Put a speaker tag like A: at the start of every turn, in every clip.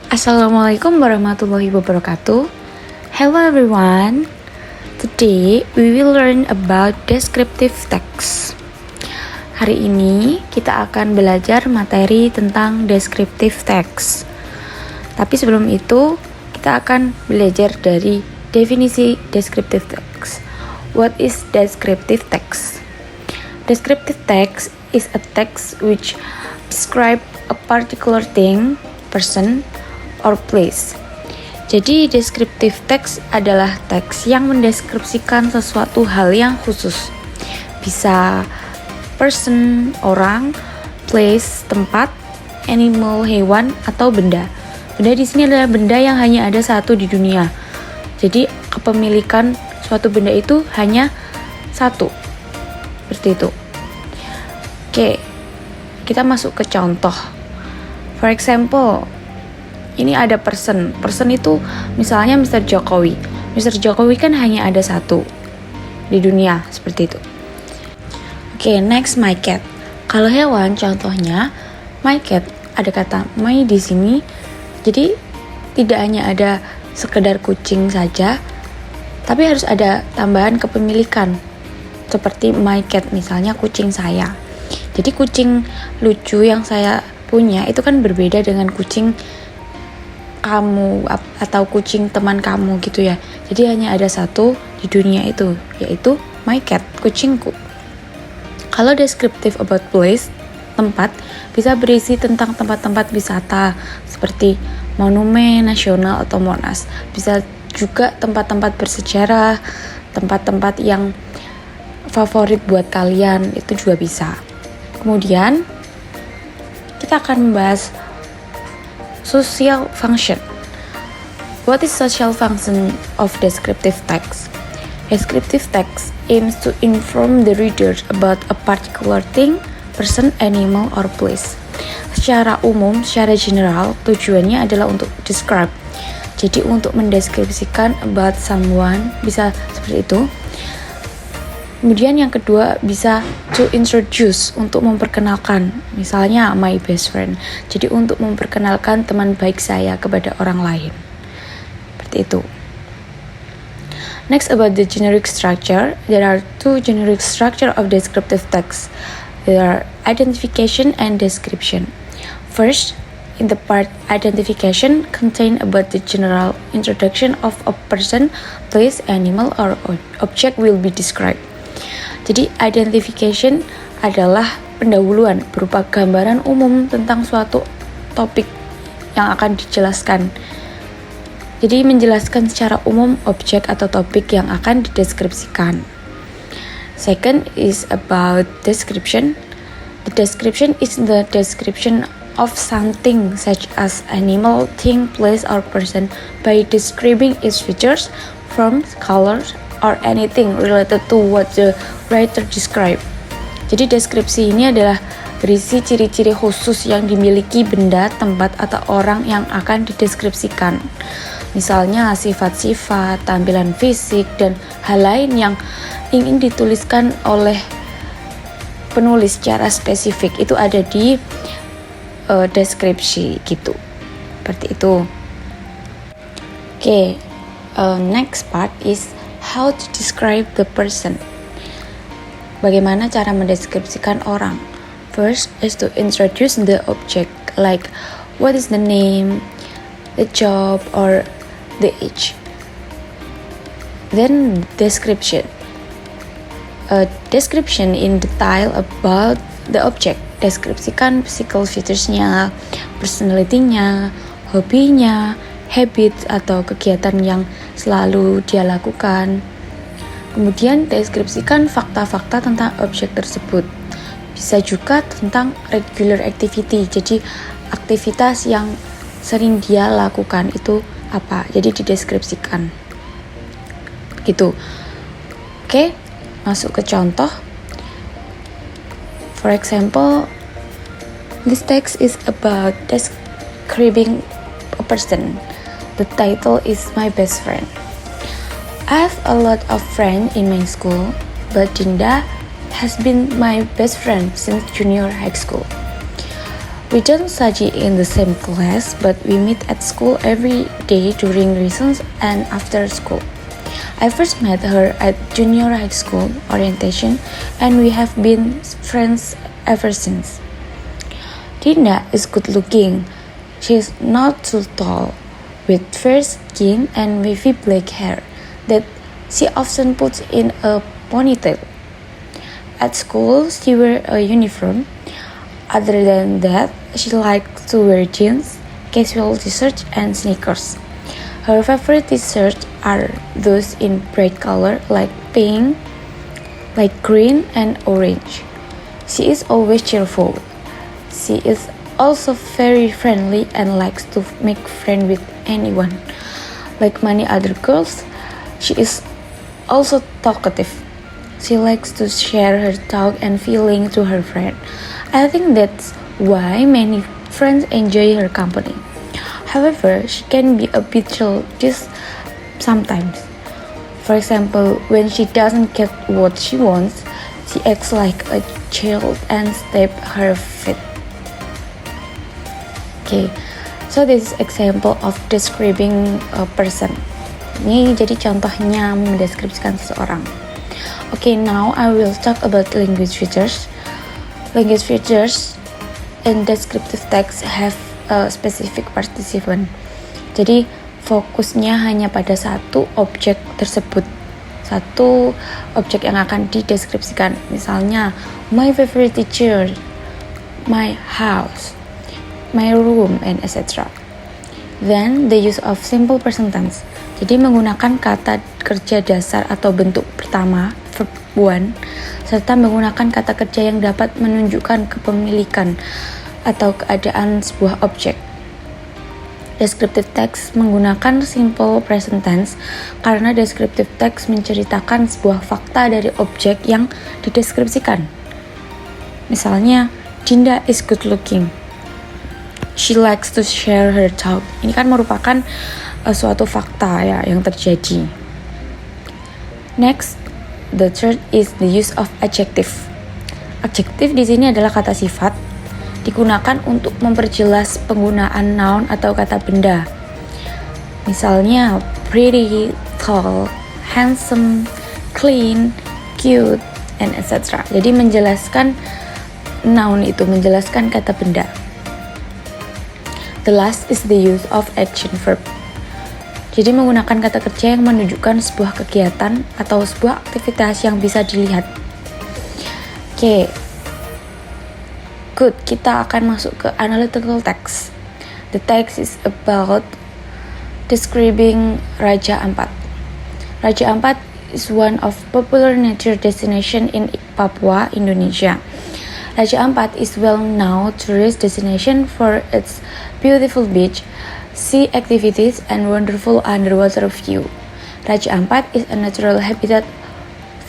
A: Assalamualaikum warahmatullahi wabarakatuh. Hello everyone. Today we will learn about descriptive text. Hari ini kita akan belajar materi tentang descriptive text. Tapi sebelum itu kita akan belajar dari definisi descriptive text. What is descriptive text? Descriptive text is a text which describe a particular thing, person, or place. Jadi descriptive text adalah teks yang mendeskripsikan sesuatu hal yang khusus. Bisa person, orang, place, tempat, animal, hewan, atau benda. Benda di sini adalah benda yang hanya ada satu di dunia. Jadi kepemilikan suatu benda itu hanya satu. Seperti itu. Oke, kita masuk ke contoh. For example, ini ada person itu misalnya Mr. Jokowi. Mr. Jokowi kan hanya ada satu di dunia, seperti itu. Oke, next my cat. Kalau hewan contohnya my cat, ada kata my di sini. Jadi tidak hanya ada sekedar kucing saja, tapi harus ada tambahan kepemilikan. Seperti my cat, misalnya kucing saya. Jadi kucing lucu yang saya punya itu kan berbeda dengan kucing kamu atau kucing teman kamu gitu ya. Jadi hanya ada satu di dunia itu, yaitu my cat, kucingku. Kalau descriptive about place, tempat, bisa berisi tentang tempat-tempat wisata seperti monumen nasional atau Monas. Bisa juga tempat-tempat bersejarah, tempat-tempat yang favorit buat kalian, itu juga bisa. Kemudian kita akan membahas social function. What is social function of descriptive text? Descriptive text aims to inform the reader about a particular thing, person, animal, or place. Secara umum, secara general, tujuannya adalah untuk describe. Jadi untuk mendeskripsikan about someone, bisa seperti itu. Kemudian yang kedua bisa to introduce, untuk memperkenalkan. Misalnya my best friend. Jadi untuk memperkenalkan teman baik saya kepada orang lain. Seperti itu. Next, about the generic structure. There are two generic structure of descriptive text. There are identification and description. First, in the part identification contain about the general introduction of a person, place, animal, or object will be described. Jadi identification adalah pendahuluan berupa gambaran umum tentang suatu topik yang akan dijelaskan. Jadi menjelaskan secara umum objek atau topik yang akan dideskripsikan. Second is about description. The description is the description of something such as animal, thing, place, or person by describing its features, forms, colors, or anything related to what the writer describe. Jadi deskripsi ini adalah berisi ciri-ciri khusus yang dimiliki benda, tempat, atau orang yang akan dideskripsikan. Misalnya sifat-sifat, tampilan fisik, dan hal lain yang ingin dituliskan oleh penulis secara spesifik. Itu ada di deskripsi gitu. Seperti itu. Oke, next part is how to describe the person. Bagaimana cara mendeskripsikan orang? First is to introduce the object, like what is the name, the job, or the age. Then description. A description in detail about the object. Deskripsikan physical features-nya, personality-nya, hobinya, habits atau kegiatan yang selalu dia lakukan. Kemudian deskripsikan fakta-fakta tentang objek tersebut. Bisa juga tentang regular activity, jadi aktivitas yang sering dia lakukan itu apa, jadi dideskripsikan gitu. Oke, masuk ke contoh. For example, this text is about describing a person. The title is My Best Friend. I have a lot of friends in my school, but Dinda has been my best friend since junior high school. We don't study in the same class, but we meet at school every day during recess and after school. I first met her at junior high school orientation, and we have been friends ever since. Dinda is good looking. She is not too tall, with fair skin and wavy black hair that she often puts in a ponytail. At school, she wears a uniform. Other than that, she likes to wear jeans, casual t-shirts, and sneakers. Her favorite t-shirts are those in bright color like pink, light green, and orange. She is always cheerful. She is also very friendly and likes to make friends with anyone. Like many other girls, she is also talkative. She likes to share her thoughts and feelings to her friend. I think that's why many friends enjoy her company. However, she can be a bit childish sometimes. For example, when she doesn't get what she wants, she acts like a child and stamps her feet. Okay, so this is example of describing a person. Ini jadi contohnya mendeskripsikan seseorang. Okay, now I will talk about language features. Language features in descriptive text have a specific participant. Jadi fokusnya hanya pada satu objek tersebut, satu objek yang akan dideskripsikan. Misalnya, my favorite teacher, my house, my room, and etc. Then the use of simple present tense. Jadi menggunakan kata kerja dasar atau bentuk pertama, verb 1, serta menggunakan kata kerja yang dapat menunjukkan kepemilikan atau keadaan sebuah objek. Descriptive text menggunakan simple present tense karena descriptive text menceritakan sebuah fakta dari objek yang dideskripsikan. Misalnya, Dinda is good looking. She likes to share her thoughts. Ini kan merupakan suatu fakta ya yang terjadi. Next, the third is the use of adjective. Adjective di sini adalah kata sifat, digunakan untuk memperjelas penggunaan noun atau kata benda. Misalnya, pretty, tall, handsome, clean, cute, and etc. Jadi menjelaskan noun itu, menjelaskan kata benda. The last is the use of action verb. Jadi menggunakan kata kerja yang menunjukkan sebuah kegiatan atau sebuah aktivitas yang bisa dilihat. Oke. Good, kita akan masuk ke analytical text. The text is about describing Raja Ampat. Raja Ampat is one of popular nature destination in Papua, Indonesia. Raja Ampat is well-known tourist destination for its beautiful beach, sea activities, and wonderful underwater view. Raja Ampat is a natural habitat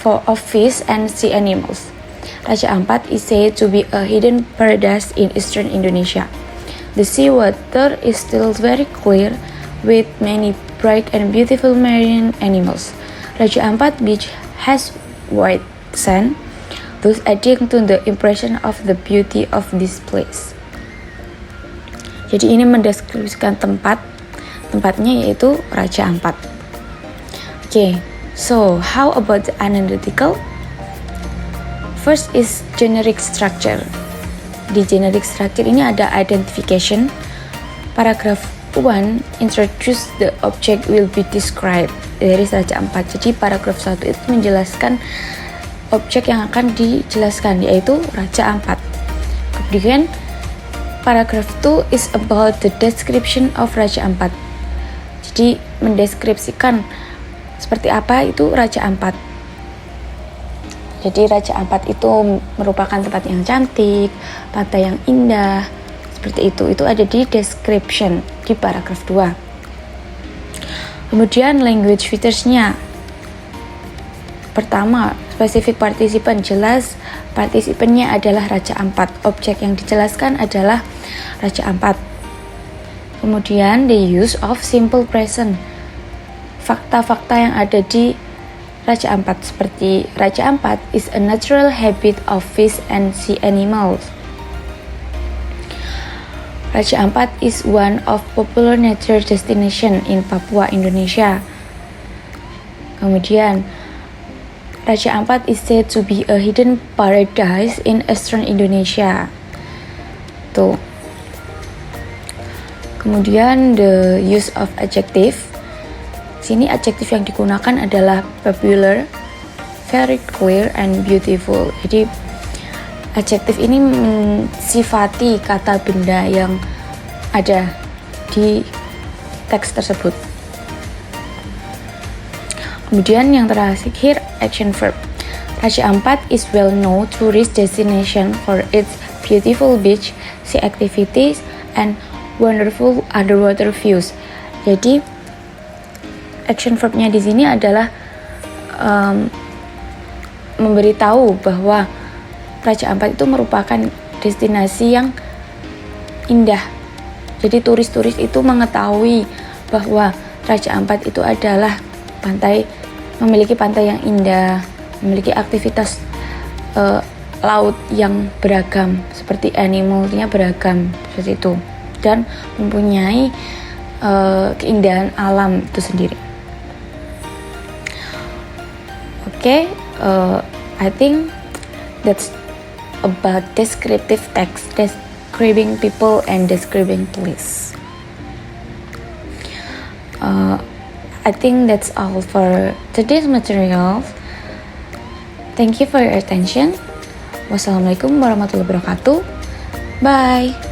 A: of fish and sea animals. Raja Ampat is said to be a hidden paradise in eastern Indonesia. The sea water is still very clear with many bright and beautiful marine animals. Raja Ampat beach has white sand, thus adding to the impression of the beauty of this place. Jadi ini mendeskripsikan tempatnya yaitu Raja Ampat. Okay, so how about the analytical? First is generic structure. Di generic structure ini ada identification. Paragraph 1 introduce the object will be described. Dari Raja Ampat. Jadi paragraph 1 itu menjelaskan objek yang akan dijelaskan yaitu Raja Ampat. Kemudian paragraph 2 is about the description of Raja Ampat. Jadi mendeskripsikan seperti apa itu Raja Ampat. Jadi Raja Ampat itu merupakan tempat yang cantik, pantai yang indah, seperti itu. Itu ada di description di paragraph 2. Kemudian language features-nya. Pertama, specific participant, jelas partisipannya adalah Raja Ampat. Objek yang dijelaskan adalah Raja Ampat. Kemudian the use of simple present. Fakta-fakta yang ada di Raja Ampat seperti Raja Ampat is a natural habitat of fish and sea animals. Raja Ampat is one of popular nature destination in Papua, Indonesia. Kemudian, Raja Ampat is said to be a hidden paradise in eastern Indonesia. Tuh. Kemudian the use of adjective. Sini adjektif yang digunakan adalah popular, very clear, and beautiful. Jadi adjektif ini mensifati kata benda yang ada di teks tersebut. Kemudian yang terakhir, action verb. Raja Ampat is well known tourist destination for its beautiful beach, sea activities, and wonderful underwater views. Jadi action verbnya di sini adalah memberitahu bahwa Raja Ampat itu merupakan destinasi yang indah. Jadi turis-turis itu mengetahui bahwa Raja Ampat itu adalah memiliki pantai yang indah, memiliki aktivitas laut yang beragam, seperti animalnya beragam seperti itu, dan mempunyai keindahan alam itu sendiri. Okay, I think that's about descriptive text, describing people and describing place. I think that's all for today's material. Thank you for your attention. Wassalamualaikum warahmatullahi wabarakatuh. Bye.